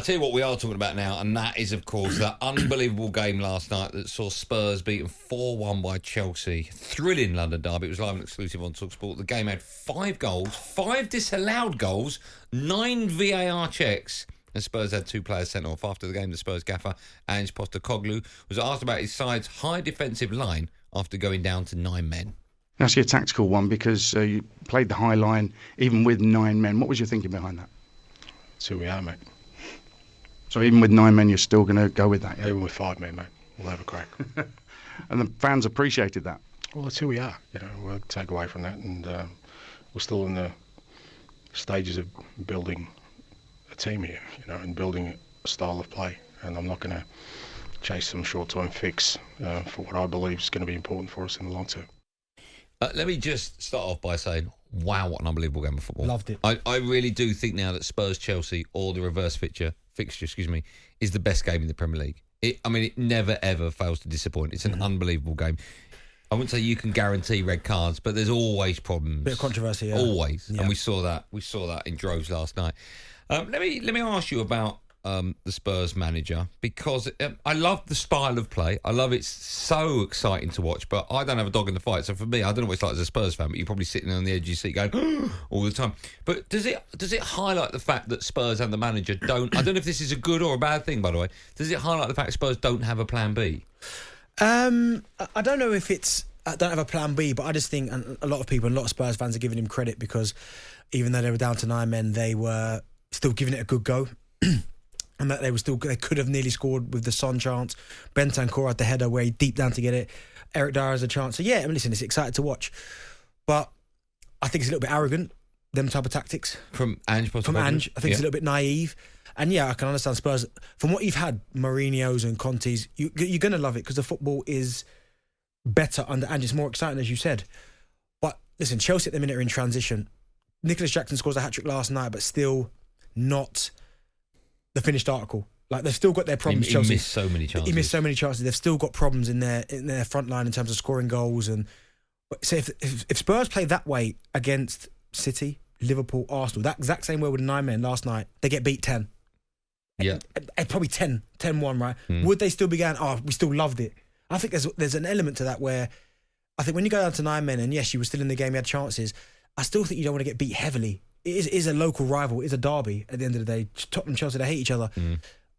tell you what we are talking about now, and that is, of course, that unbelievable game last night that saw Spurs beaten 4-1 by Chelsea. Thrilling London derby. It was live and exclusive on talkSPORT. The game had 5 goals, 5 disallowed goals, 9 VAR checks. And Spurs had 2 players sent off. After the game, the Spurs gaffer, Ange Postecoglou, was asked about his side's high defensive line after going down to 9 men. That's a tactical one because you played the high line even with 9 men. What was your thinking behind that? That's who we are, mate. So even with 9 men, you're still going to go with that? Yeah? Even with 5 men, mate, we'll have a crack. And the fans appreciated that? Well, that's who we are. We'll take away from that, and we're still in the stages of building a team here, and building a style of play. And I'm not going to chase some short-term fix for what I believe is going to be important for us in the long term. Let me just start off by saying, wow, what an unbelievable game of football. Loved it. I really do think now that Spurs-Chelsea, or the reverse fixture, is the best game in the Premier League. It never, ever fails to disappoint. It's an unbelievable game. I wouldn't say you can guarantee red cards, but there's always problems. Bit of controversy, yeah. Always. Yeah. And we saw that in droves last night. Let me ask you about the Spurs manager, because I love the style of play. I love it's so exciting to watch, but I don't have a dog in the fight. So for me, I don't know what it's like as a Spurs fan, but you're probably sitting on the edge of your seat going all the time. But does it highlight the fact that Spurs and the manager don't? I don't know if this is a good or a bad thing, by the way. Does it highlight the fact Spurs don't have a plan B? I don't know if it's don't have a plan B, but I just think a lot of Spurs fans are giving him credit because even though they were down to 9 men, they were still giving it a good go. And that they could have nearly scored with the Son chance. Bentancur had the header where he deep down to get it. Erik Dyer has a chance. So yeah, listen, it's exciting to watch. But I think it's a little bit arrogant, them type of tactics. From Ange Postecoglou? From Ange. I think it's a little bit naive. And yeah, I can understand Spurs. From what you've had, Mourinho's and Conte's, you're going to love it because the football is better under Ange. It's more exciting, as you said. But listen, Chelsea at the minute are in transition. Nicholas Jackson scores a hat-trick last night, but still not the finished article. Like, they've still got their problems. He missed so many chances. He missed so many chances. They've still got problems in their front line in terms of scoring goals. And so if Spurs play that way against City, Liverpool, Arsenal, that exact same way with 9 men last night, they get beat 10. Yeah. Probably 10-1, right? Would they still be going, we still loved it? I think there's an element to that where I think when you go down to 9 men, and yes, you were still in the game, you had chances, I still think you don't want to get beat heavily. It is a local rival. It is a derby at the end of the day. Tottenham, Chelsea, they hate each other.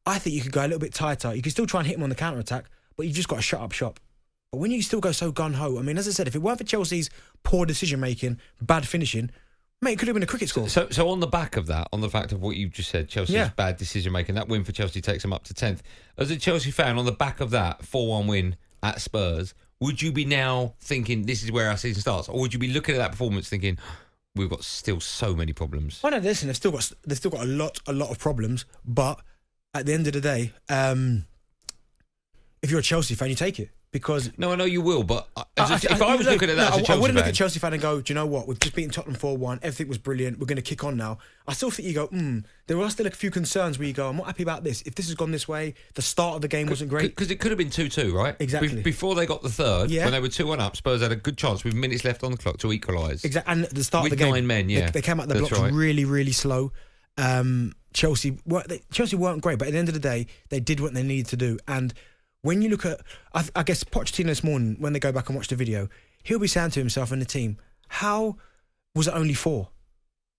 I think you could go a little bit tighter. You can still try and hit them on the counter-attack, but you've just got to shut up shop. But when you still go so gun-ho, as I said, if it weren't for Chelsea's poor decision-making, bad finishing, mate, it could have been a cricket score. So on the back of that, on the fact of what you just said, Chelsea's bad decision-making, that win for Chelsea takes them up to 10th. As a Chelsea fan, on the back of that 4-1 win at Spurs, would you be now thinking this is where our season starts? Or would you be looking at that performance thinking, we've got still so many problems? Oh no, listen, they've still got a lot of problems. But at the end of the day, if you're a Chelsea fan, you take it because no, I know you will. But if I was looking at that as a Chelsea fan, I wouldn't look at Chelsea fan and go, do you know what? We've just beaten Tottenham 4-1. Everything was brilliant. We're going to kick on now. I still think you go, there are still a few concerns where you go, I'm not happy about this. If this has gone this way, the start of the game wasn't great. Because it could have been 2-2, right? Exactly. Before they got the third, when they were 2-1 up, Spurs had a good chance with minutes left on the clock to equalise. Exactly. And at the start with of the game, 9 men, they came out the blocks really, really slow. Chelsea weren't great, but at the end of the day, they did what they needed to do. And when you look at, I guess Pochettino this morning, when they go back and watch the video, he'll be saying to himself and the team, how was it only 4?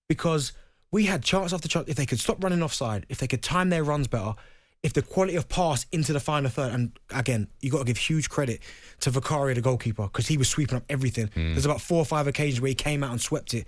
Because we had chance after chance. If they could stop running offside, if they could time their runs better, if the quality of pass into the final third, and again, you got to give huge credit to Vicario, the goalkeeper, because he was sweeping up everything. There's about 4 or 5 occasions where he came out and swept it.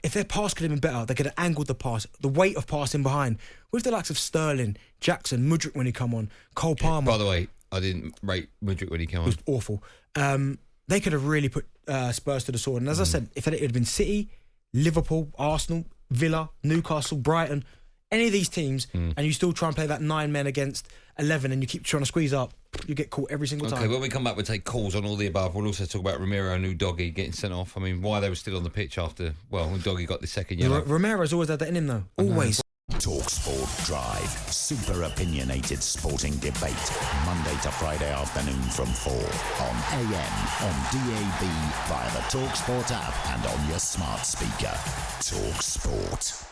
If their pass could have been better, they could have angled the pass, the weight of passing behind, with the likes of Sterling, Jackson, Mudryk when he come on, Cole Palmer. By the way, I didn't rate Mudryk when he came on. It was awful. They could have really put Spurs to the sword. And as I said, if it had been City, Liverpool, Arsenal, Villa, Newcastle, Brighton, any of these teams, and you still try and play that 9 men against 11 and you keep trying to squeeze up, you get caught every single time. Okay, when we come back, we'll take calls on all the above. We'll also talk about Romero and Udogie getting sent off. Why they were still on the pitch after, Udogie got the second yellow. Romero's always had that in him, though. Always. talkSPORT Drive. Super opinionated sporting debate. Monday to Friday afternoon from 4 on AM, on DAB, via the talkSPORT app and on your smart speaker. talkSPORT.